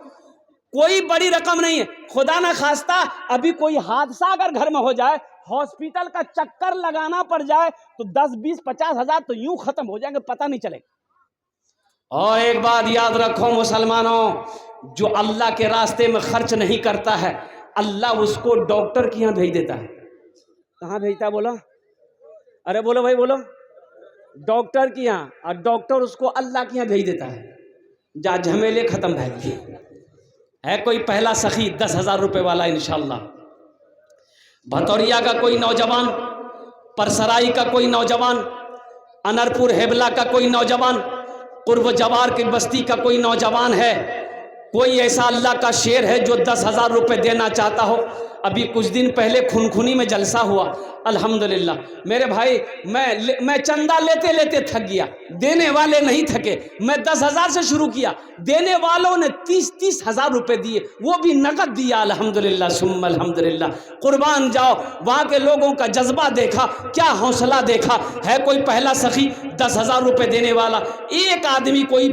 कोई बड़ी रकम नहीं है। खुदा ना खास्ता अभी कोई हादसा अगर घर में हो जाए, हॉस्पिटल का चक्कर लगाना पड़ जाए तो 10, 20, 50 हजार तो यूं खत्म हो जाएंगे, पता नहीं चलेगा। और एक बात याद रखो मुसलमानों, जो अल्लाह के रास्ते में खर्च नहीं करता है, अल्लाह उसको डॉक्टर के यहाँ भेज देता है। कहाँ भेजता है बोलो? अरे बोलो भाई बोलो, डॉक्टर के यहाँ, और डॉक्टर उसको अल्लाह के यहाँ भेज देता है, जा झमेले खत्म है। है कोई पहला सखी 10,000 रुपए वाला इंशाअल्लाह। भतौरिया का कोई नौजवान, परसराई का कोई नौजवान, अनरपुर हेबला का कोई नौजवान, कुर्ब जवार की बस्ती का कोई नौजवान है, कोई ऐसा अल्लाह का शेर है जो 10,000 रुपए देना चाहता हो। अभी कुछ दिन पहले खुनखुनी में जलसा हुआ, अल्हम्दुलिल्लाह मेरे भाई, मैं चंदा लेते लेते थक गया, देने वाले नहीं थके। मैं 10,000 से शुरू किया, देने वालों ने 30-30 हजार रुपए दिए, वो भी नकद दिया, अल्हम्दुलिल्लाह सुम्मा अल्हम्दुलिल्लाह। कुर्बान जाओ, वहाँ के लोगों का जज्बा देखा, क्या हौसला देखा। है कोई पहला सखी 10,000 रुपए देने वाला, एक आदमी कोई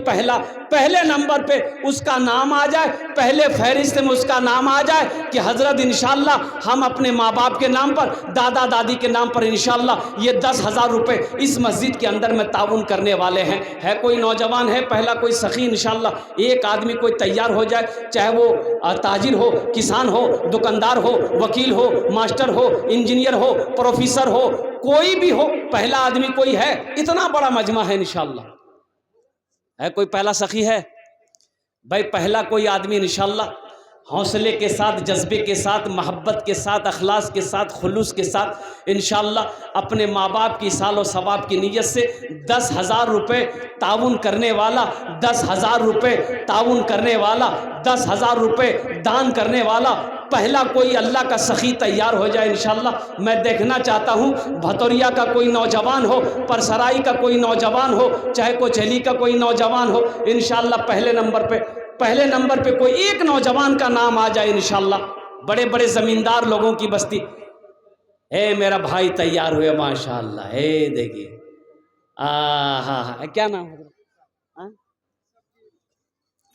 पहले नंबर पे उसका नाम आ जाए, पहले फहरिस्त में उसका नाम आ जाए कि हजरत इंशाअल्लाह हम अपने माँ बाप के नाम पर, दादा दादी के नाम पर इंशाअल्लाह ये 10,000 रुपए इस मस्जिद के अंदर में ताउन करने वाले हैं। है कोई नौजवान है पहला कोई सखी इंशाअल्लाह, एक आदमी कोई तैयार हो जाए, चाहे वो ताजिर हो, किसान हो, दुकानदार हो, वकील हो, मास्टर हो, इंजीनियर हो, प्रोफेसर हो, कोई भी हो, पहला आदमी कोई है, इतना बड़ा मजमा है इंशाअल्लाह। है कोई पहला सखी है भाई, पहला कोई आदमी इंशाअल्लाह हौसले के साथ, जज्बे के साथ, मोहब्बत के साथ, अखलास के साथ, खुलूस के साथ इंशाअल्लाह अपने माँ बाप की सालो सवाब की नीयत से 10,000 रुपये ताउन करने वाला, 10,000 रुपये ताउन करने वाला, 10,000 रुपये दान करने वाला पहला कोई अल्लाह का सखी तैयार हो जाए इंशाअल्लाह। मैं देखना चाहता हूँ भतौरिया का कोई नौजवान हो, परसराई का कोई नौजवान हो, चाहे कोचहली का कोई नौजवान हो, इंशाअल्लाह पहले नंबर पे कोई एक नौजवान का नाम आ जाए इंशाअल्लाह। बड़े बड़े जमींदार लोगों की बस्ती है, मेरा भाई तैयार हुए माशाअल्लाह। हे देखिए, हाँ क्या नाम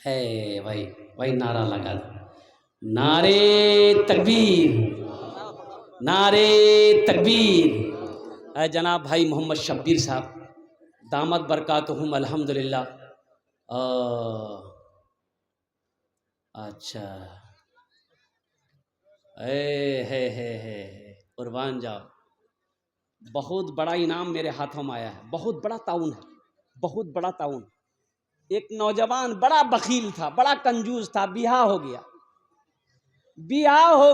है भाई नारा लगा दो, नारे तकबीर, नारे तकबीर। जनाब भाई मोहम्मद शब्बीर साहब दामद बरकातुहुम अल्हम्दुलिल्लाह। अच्छा है कुर्बान जाओ, बहुत बड़ा इनाम मेरे हाथों में आया है, बहुत बड़ा ताउन है, बहुत बड़ा ताउन। एक नौजवान बड़ा बखील था, बड़ा कंजूस था, बियाह हो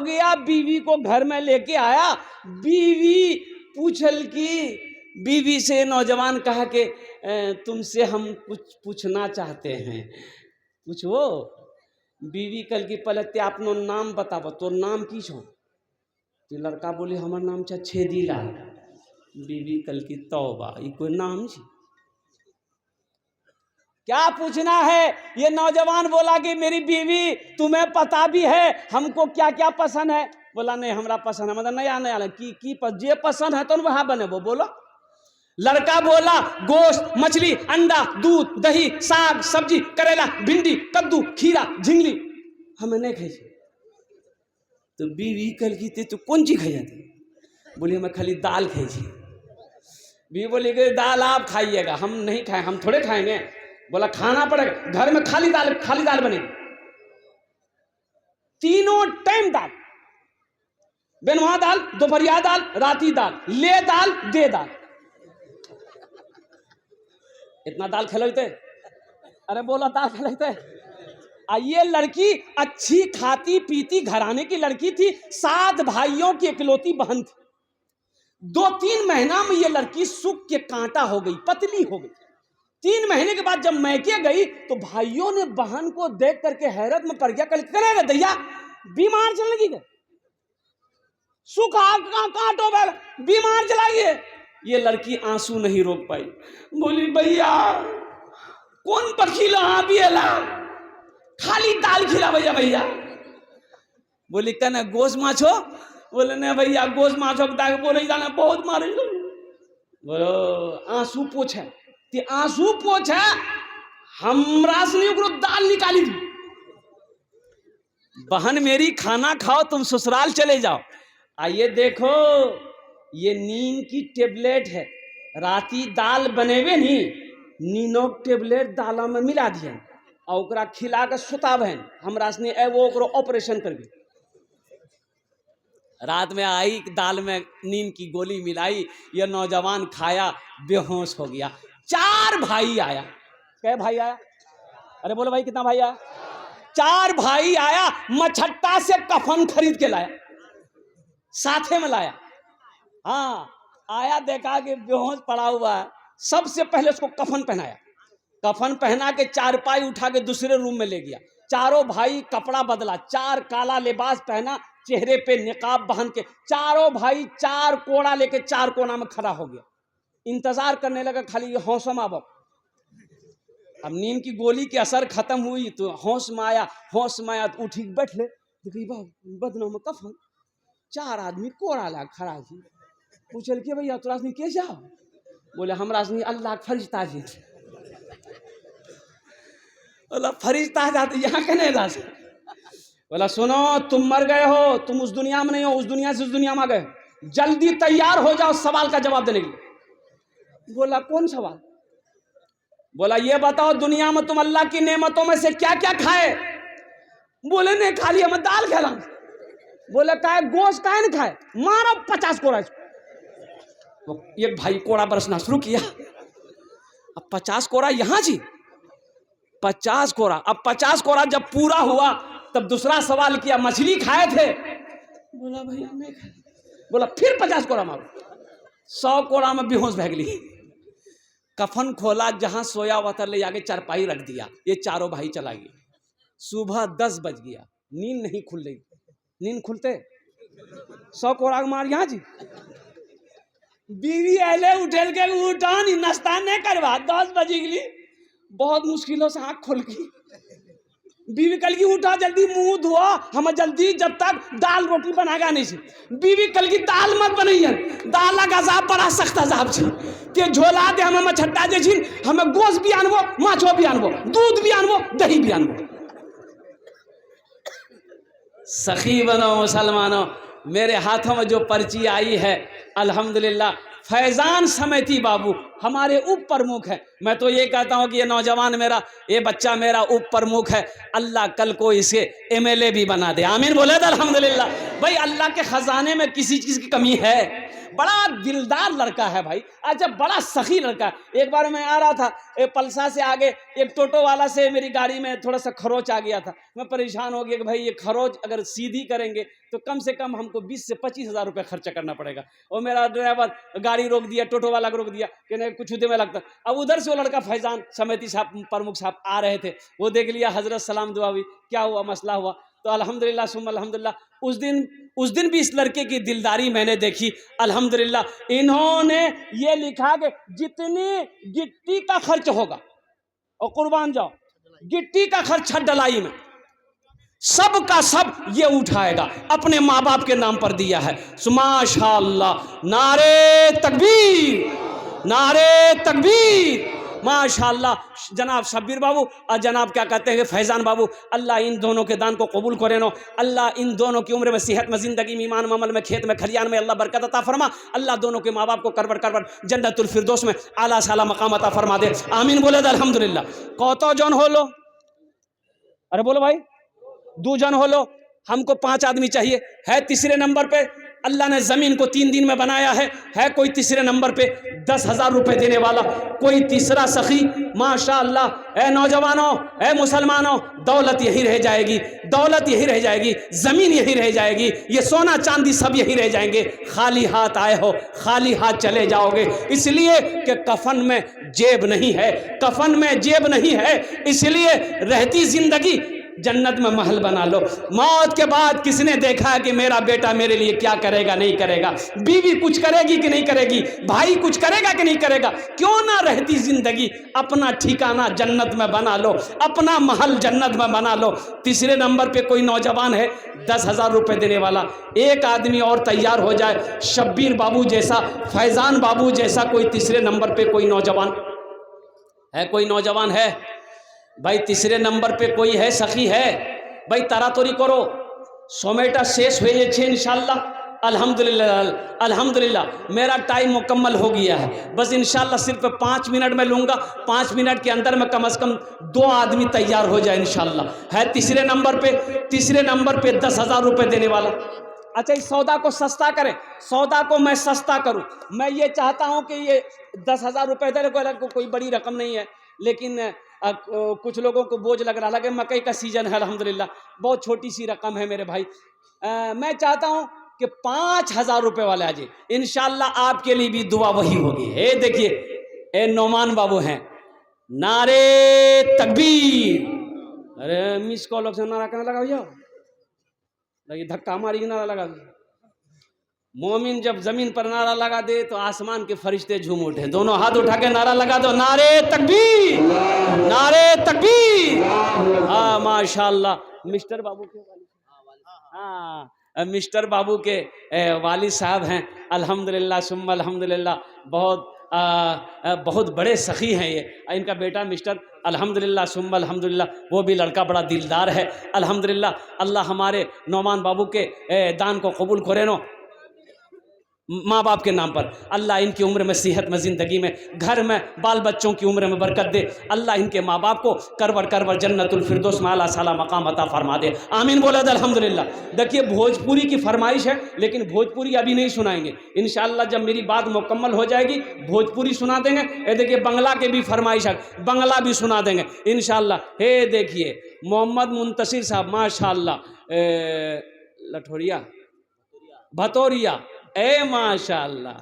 गया, बीवी को घर में लेके आया, बीवी पूछल की, बीवी से नौजवान कहा कि तुमसे हम कुछ पूछना चाहते हैं। पूछो। बीवी कल की पलते आपनो नाम बताबो, तो नाम की छो? तो लड़का बोले हमार नाम छा छेदीलाल। बीवी कल की तौबा, ये कोई नाम छी? क्या पूछना है? ये नौजवान बोला कि मेरी बीवी, तुम्हें पता भी है हमको क्या क्या पसंद है। बोला नहीं हमरा पसंद है, मतलब नया की जे पसंद है तो वहां बने वो बोलो। लड़का बोला गोश्त, मछली, अंडा, दूध, दही, साग, सब्जी, करेला, भिंडी, कद्दू, खीरा, झिंगली हमें नहीं खाई। तो बीवी कल की तो कौन चीज खाई जाती? बोली मैं खाली दाल खाई। बीवी बोली कि दाल आप खाइएगा, हम नहीं खाए, हम थोड़े खाएंगे। बोला खाना पड़ेगा, घर में खाली दाल बनेगी, तीनों टाइम दाल, बेनवा दाल, दोपहरिया दाल, राती दाल, ले दाल दे दाल। इतना दाल खिलाते, अरे बोला दाल खिलाते। ये लड़की अच्छी खाती पीती घराने की लड़की थी, 7 भाइयों की इकलौती बहन थी। 2-3 महीना में ये लड़की सूख के कांटा हो गई, पतली हो गई। 3 महीने के बाद जब मैके गई तो भाइयों ने बहन को देख करके हैरत में पड़ गया, करेगा दैया बीमार चलने लगी, सूखा कांटो बीमार चला गई। ये लड़की आंसू नहीं रोक पाई, बोली भैया कौन पखीला खाली दाल खिला भैया। बोली कहना गोश माछो, बोले नहीं भैया गोश माछो बोले जाना बहुत मारे। बोलो आंसू पोछे, ते आंसू पोछे हमरा से दाल निकाली थी। बहन मेरी खाना खाओ, तुम ससुराल चले जाओ। आइए देखो ये नींद की टेबलेट है, राती दाल बनेवे नहीं, नीनो टेबलेट दाला में मिला दिया और ओकरा खिला के सुता बहन, हमरा से वो ऑपरेशन कर दी। रात में आई दाल में नींद की गोली मिलाई, ये नौजवान खाया, बेहोश हो गया। 4 भाई आया, क्या भाई आया, अरे बोलो भाई कितना भाई आया? 4 भाई आया, मछट्टा से कफन खरीद के लाया, साथे में लाया। हाँ आया, देखा कि बेहोश पड़ा हुआ है, सबसे पहले उसको कफन पहनाया, कफन पहना के चारपाई उठा के दूसरे रूम में ले गया। चारों भाई कपड़ा बदला, 4 काला लिबास पहना, चेहरे पे निकाब बहन के चारों भाई 4 कोड़ा लेके 4 कोना में खड़ा हो गया। इंतजार करने लगा खाली होशम आब। अब नींद की गोली की असर खत्म हुई तो होश में आया तो उठी बैठ ले, देखिए बदनों में कफन, 4 आदमी कोड़ा ला खड़ा जी। पूछल के भैया तोरा से के जाओ? बोले हमरा से अल्लाह के फरिश्ता जी। बोला फरिश्ता जाते यहाँ के नहीं जा। बोला सुनो तुम मर गए हो, तुम उस दुनिया में नहीं हो, उस दुनिया से उस दुनिया में आ गए, जल्दी तैयार हो जाओ सवाल का जवाब देने के लिए। बोला कौन सवाल? बोला ये बताओ दुनिया में तुम अल्लाह की नेमतों में से क्या क्या खाए? बोले नहीं खाली हम दाल खेला। बोले काहे गोश्त काहे नहीं खाए? मारो 50 कोड़ा। एक भाई कोड़ा बरसना शुरू किया। अब 50 कोड़ा यहाँ जी, 50 कोड़ा। अब 50 कोड़ा जब पूरा हुआ तब दूसरा सवाल किया, मछली खाए थे? बोला भैया नहीं खाए। बोला फिर 50 कोड़ा मारो। 100 कोड़ा में बेहोश भाग ली। कफन खोला, जहां सोया हुआ था ले आगे चारपाई रख दिया, ये चारों भाई चला गया। सुबह 10 बज गया, नींद नहीं खुल रही। नींद खुलते 100 कोड़ा मार यहाँ जी। बीवी अहले उठेल के उठा नहीं, नाश्ता नहीं करवा, 10 बज गई। बहुत मुश्किलों से आँख खुल गई। बीवी कल की उठा जल्दी मुंह धोआ, हम जल्दी जब तक दाल रोटी बनाएगा नहीं से। बीवी कल की दाल मत बनाइए, दाल का जाप बड़ा सख्त जाप छे। ते झोला दे हमें मछट्टा दे छिन, हमें गोश्त भी आनबो, माछो भी आनबो, दूध भी आनबो, दही भी आनबो। सखी बनो मुसलमानों, मेरे हाथों में जो पर्ची आई है अल्हम्दुलिल्लाह, फैजान समेती बाबू हमारे उप प्रमुख है। मैं तो ये कहता हूँ कि ये नौजवान मेरा, ये बच्चा मेरा उप प्रमुख है। अल्लाह कल को इसे MLA भी बना दे, आमीन बोले तो अल्हम्दुलिल्लाह। भाई अल्लाह के खजाने में किसी चीज़ की कमी है। बड़ा दिलदार लड़का है भाई, अच्छा बड़ा सखी लड़का है। एक बार मैं आ रहा था पलसा से आगे, एक टोटो वाला से मेरी गाड़ी में थोड़ा सा खरोच आ गया था। मैं परेशान हो गया कि भाई ये खरोच अगर सीधी करेंगे तो कम से कम हमको 20 से 25 हज़ार रुपये खर्चा करना पड़ेगा। और मेरा ड्राइवर गाड़ी रोक दिया, टोटो वाला को रोक दिया कि नहीं कुछ उधर में लगता। अब उधर से वो लड़का फैजान समिति साहब प्रमुख साहब आ रहे थे, वो देख लिया, हजरत सलाम दुआ हुई, क्या हुआ मसला हुआ तो अल्हम्दुलिल्लाह सुम्मा अल्हम्दुलिल्लाह। उस दिन भी इस लड़के की दिलदारी मैंने देखी अल्हम्दुलिल्लाह। इन्होंने ये लिखा कि जितनी गिट्टी का खर्च होगा, और कुर्बान जाओ गिट्टी का खर्च छत डलाई में सब का सब ये उठाएगा, अपने माँ बाप के नाम पर दिया है। माशाअल्लाह, नारे तकबीर, नारे तकबीर, माशाअल्लाह जनाब शब्बीर बाबू और जनाब क्या कहते हैं फैज़ान बाबू, अल्लाह इन दोनों के दान को कबूल करे नो। अल्लाह इन दोनों की उम्र में, सेहत में, ज़िंदगी में, ईमान में, अमल में, खेत में, खलियान में अल्लाह बरकत अता फरमा। अल्लाह दोनों के माँ बाप को करबर करबर जन्नतुल फिरदौस में आला साला मकाम अता फरमा दे। आमीन बोले अल्हम्दुलिल्लाह। कौतो जन हो लो, अरे बोलो भाई, 2 जन हो लो, हमको 5 आदमी चाहिए। है तीसरे नंबर पे अल्लाह ने ज़मीन को 3 दिन में बनाया है कोई तीसरे नंबर पे 10,000 रुपये देने वाला, कोई तीसरा सखी। माशाअल्लाह। ए नौजवानों, ए मुसलमानों, दौलत यही रह जाएगी, दौलत यही रह जाएगी, ज़मीन यही रह जाएगी, ये सोना चांदी सब यही रह जाएंगे। खाली हाथ आए हो, खाली हाथ चले जाओगे। इसलिए कि कफन में जेब नहीं है, कफन में जेब नहीं है, इसलिए रहती ज़िंदगी जन्नत में महल बना लो। मौत के बाद किसने देखा है कि मेरा बेटा मेरे लिए क्या करेगा नहीं करेगा, बीवी कुछ करेगी कि नहीं करेगी, भाई कुछ करेगा कि नहीं करेगा। क्यों ना रहती जिंदगी अपना ठिकाना जन्नत में बना लो, अपना महल जन्नत में बना लो। तीसरे नंबर पे कोई नौजवान है 10,000 रुपये देने वाला, एक आदमी और तैयार हो जाए, शब्बीर बाबू जैसा, फैज़ान बाबू जैसा कोई तीसरे नंबर पे कोई नौजवान है, कोई नौजवान है भाई तीसरे नंबर पे कोई है, सखी है भाई, तरातोरी करो। सोमेटा शेष हुए छे इंशाल्लाह। अल्हम्दुलिल्लाह अल्हम्दुलिल्लाह मेरा टाइम मुकम्मल हो गया है। बस इंशाल्लाह सिर्फ 5 मिनट में लूँगा, 5 मिनट के अंदर में कम से कम 2 आदमी तैयार हो जाए इंशाल्लाह। है तीसरे नंबर पे, तीसरे नंबर पे 10,000 रुपये देने वाला। अच्छा, इस सौदा को सस्ता करें, सौदा को मैं सस्ता करूं। मैं ये चाहता हूं कि ये 10,000 रुपये दे, कोई बड़ी रकम नहीं है, लेकिन कुछ लोगों को बोझ लग रहा है। मकई का सीजन है अल्हम्दुलिल्लाह, बहुत छोटी सी रकम है मेरे भाई। मैं चाहता हूं कि 5,000 रुपये वाले आ जाए इंशाल्लाह। आपके लिए भी दुआ वही होगी। ये देखिए, ए नौमान बाबू हैं, नारे तकबीर। अरे मिस कॉल से नारा करने लगा भैया, लगी धक्का मारी नारा लगा। मोमिन जब जमीन पर नारा लगा दे तो आसमान के फरिश्ते झूम उठे। दोनों हाथ उठा के नारा लगा दो, नारे तकबीर, नारे तकबीर। हाँ माशाअल्लाह। मिस्टर बाबू के मिस्टर बाबू के वालिद साहब हैं अल्हम्दुलिल्लाह सुम्मा अल्हम्दुलिल्लाह, बहुत बड़े सखी हैं ये। इनका बेटा मिस्टर अल्हम्दुलिल्लाह सुम्मा अल्हम्दुलिल्लाह, वो भी लड़का बड़ा दिलदार है अल्हम्दुलिल्लाह। अल्लाह हमारे नौमान बाबू के दान को कबूल करे नो, माँ बाप के नाम पर। अल्लाह इनकी उम्र में, सेहत में, ज़िंदगी में, घर में, बाल बच्चों की उम्र में बरकत दे। अल्लाह इनके माँ बाप को करवर करवर जन्नतुल फिरदौस में आला साला मकाम अता फरमा दे। आमीन बोले अल्हम्दुलिल्लाह। देखिए, भोजपुरी की फरमाइश है, लेकिन भोजपुरी अभी नहीं सुनाएंगे इंशाअल्लाह। जब मेरी बात मुकम्मल हो जाएगी भोजपुरी सुना देंगे। ये देखिए, बंगला के भी फरमाइश है, बंगला भी सुना देंगे इंशाअल्लाह। हे देखिए, मोहम्मद मुंतसिर साहब माशाअल्लाह, लठोरिया भतोरिया, ए माशाअल्लाह,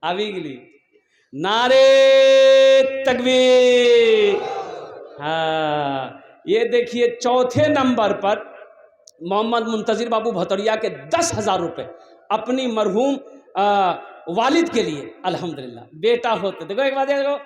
अभी गिली नारे तकबीर। हाँ, ये देखिए चौथे नंबर पर मोहम्मद मुंतजिर बाबू भतोरिया के 10,000 रुपये अपनी मरहूम वालिद के लिए अल्हम्दुलिल्लाह। बेटा होते, देखो एक बात देखो,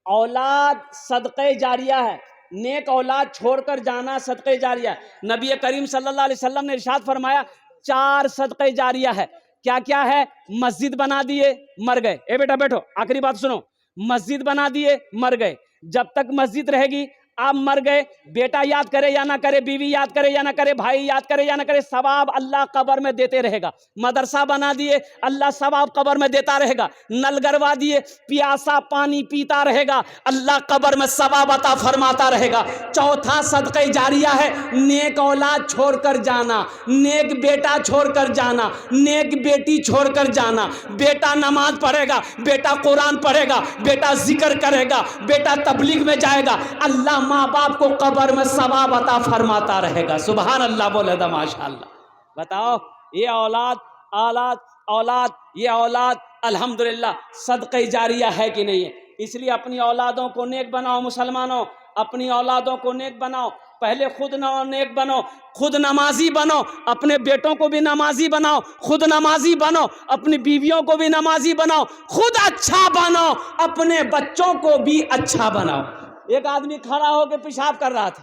औलाद सदक़े जारिया है, नेक औलाद छोड़कर जाना सदक़े जारिया है। नबी करीम सल्लल्लाहु अलैहि वसल्लम ने इरशाद फरमाया 4 सदक़े जारिया है। क्या क्या है? मस्जिद बना दिए, मर गए। ए बेटा बैठो, आखिरी बात सुनो। मस्जिद बना दिए, मर गए। जब तक मस्जिद रहेगी आप मर गए, बेटा याद करे या ना करे, बीवी याद करे या ना करे, भाई याद करे या ना करे, सवाब अल्लाह कब्र में देते रहेगा। मदरसा बना दिए, अल्लाह सवाब कब्र में देता रहेगा। नल गरवा दिए, प्यासा पानी पीता रहेगा, अल्लाह कब्र में सवाब अता फरमाता रहेगा। चौथा सदक़े जारिया है, नेक औलाद छोड़कर जाना, नेक बेटा छोड़कर जाना, नेक बेटी छोड़कर जाना। बेटा नमाज पढ़ेगा, बेटा कुरान पढ़ेगा, बेटा जिक्र करेगा, बेटा तबलीग में जाएगा, अल्लाह माँ बाप को कब्र में सवाब अता फरमाता रहेगा। सुभान अल्लाह बोले दा माशाअल्लाह। बताओ, ये औलाद औलाद औलाद, ये औलाद अल्हम्दुलिल्लाह सदक़े जारिया है कि नहीं है? इसलिए अपनी औलादों को नेक बनाओ मुसलमानों, अपनी औलादों को नेक बनाओ। पहले खुद नेक बनो, खुद नमाजी बनो, अपने बेटों को भी नमाजी बनाओ, खुद नमाजी बनो, अपनी बीवियों को भी नमाजी बनाओ, खुद अच्छा बनो, अपने बच्चों को भी अच्छा बनाओ। एक आदमी खड़ा होकर पेशाब कर रहा था,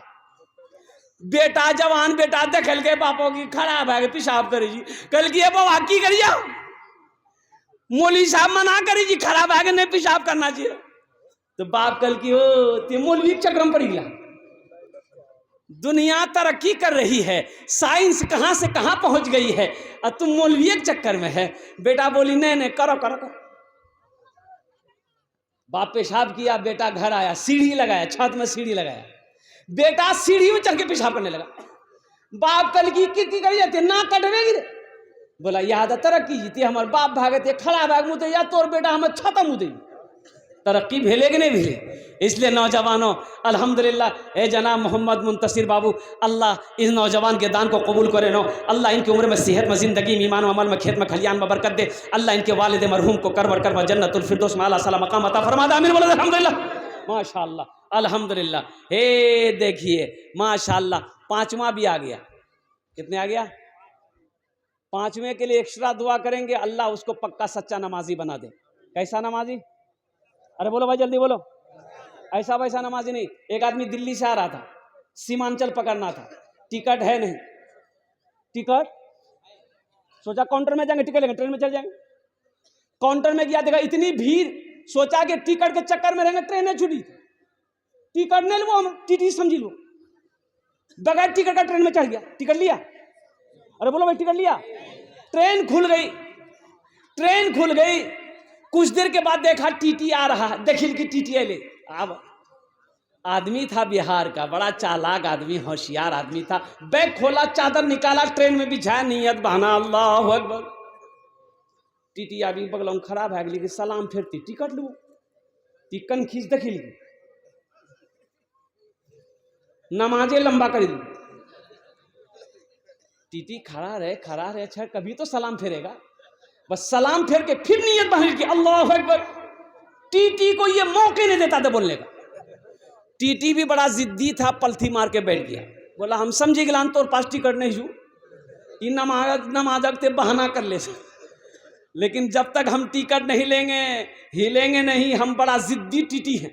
बेटा जवान बेटा देखल के बापों की खराब है पेशाब करी जी, कल की बाबा की करिए, मौली साहब मना करी जी, खराब है कि नहीं पेशाब करना चाहिए। तो बाप कल की हो ते मौलवी चक्र में पड़ गया। दुनिया तरक्की कर रही है, साइंस कहां से कहां पहुंच गई है और तुम मौलवी के चक्कर में है। बेटा बोली नहीं नहीं करो करो करो। बाप पेशाब किया, बेटा घर आया, सीढ़ी लगाया, छत में सीढ़ी लगाया, बेटा सीढ़ी में चढ़ के पेशाब करने लगा। बाप कल की कर जाते ना कटवेगी रे। बोला याद तरक्की जीती हमारे बाप भागते खड़ा भाग मुझे या तोर बेटा हमें छता मुझे तरक्की भेले कि नहीं भेले। इसलिए नौजवानों अल्हम्दुलिल्लाह ए जनाब मोहम्मद मुंतसिर बाबू, अल्लाह इस नौजवान के दान को कबूल करे नो। अल्लाह इनकी उम्र में सेहत में, ज़िंदगी में, ईमान में, अमल में, खेत में, खलियान में बरकत दे। अल्लाह इनके वालिद मरहूम को करवर जन्नतुल फिरदौस में आला साला मकाम अता फरमा दे। आमीन बोलो अल्हम्दुलिल्लाह माशाअल्लाह अल्हम्दुलिल्लाह। हे देखिए माशाअल्लाह पांचवा भी आ गया। कितने आ गया? पांचवें के लिए एक्स्ट्रा दुआ करेंगे, अल्लाह उसको पक्का सच्चा नमाजी बना दे। कैसा नमाजी? अरे बोलो भाई जल्दी बोलो। ऐसा वैसा नमाजी नहीं। एक आदमी दिल्ली से आ रहा था, सीमांचल पकड़ना था, टिकट है नहीं। टिकट सोचा काउंटर में जाएंगे टिकट लेंगे, ट्रेन में चल जाएंगे। काउंटर में गया, देखा इतनी भीड़, सोचा कि टिकट के चक्कर में रहेंगे, ट्रेन छुटी। टिकट नहीं लो, हम टीटी समझी लो, बगैर टिकट का ट्रेन में चढ़ गया। टिकट लिया? अरे बोलो भाई टिकट लिया? ट्रेन खुल गई, ट्रेन खुल गई। कुछ देर के बाद देखा टीटी आ रहा, दखिल की टीटी ले। अब आदमी था बिहार का, बड़ा चालाक आदमी, होशियार आदमी था। बैग खोला, चादर निकाला, ट्रेन में बिछाया, नियत बहाना अल्लाहु अकबर। टीटी आदमी बगलों खड़ा भाग ली कि सलाम फेरती टिकट लू, टिकन खींच दखिल की नमाजे लंबा कर दी। टीटी खड़ा रहे, अच्छा कभी तो सलाम फेरेगा। बस सलाम फेर के फिर नियत बहानी की अल्लाहु अकबर। टीटी को ये मौके नहीं देता था बोलने का। टीटी भी बड़ा जिद्दी था, पलथी मार के बैठ गया। बोला हम समझी गिलान तोर पास टिकट नहीं हूँ, नमाजक ते बहाना कर ले, लेकिन जब तक हम टिकट नहीं लेंगे हिलेंगे नहीं। हम बड़ा जिद्दी टीटी हैं।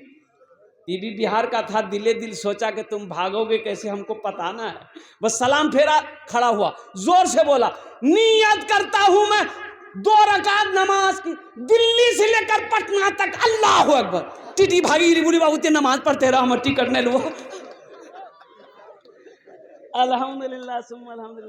टीटी बिहार का था, दिले दिल सोचा कि तुम भागोगे कैसे, हमको पता ना है। बस सलाम फेरा, खड़ा हुआ, जोर से बोला नियत करता हूं मैं 2 रकात नमाज की, दिल्ली से लेकर पटना तक। अल्लाहु अकबर। टीटी भागी, बोली बाबू ते नमाज पढ़ते रहो, हम टिकट नहीं लो। अल्हम्दुलिल्लाह सुम्मा अल्हम्दुलिल्लाह।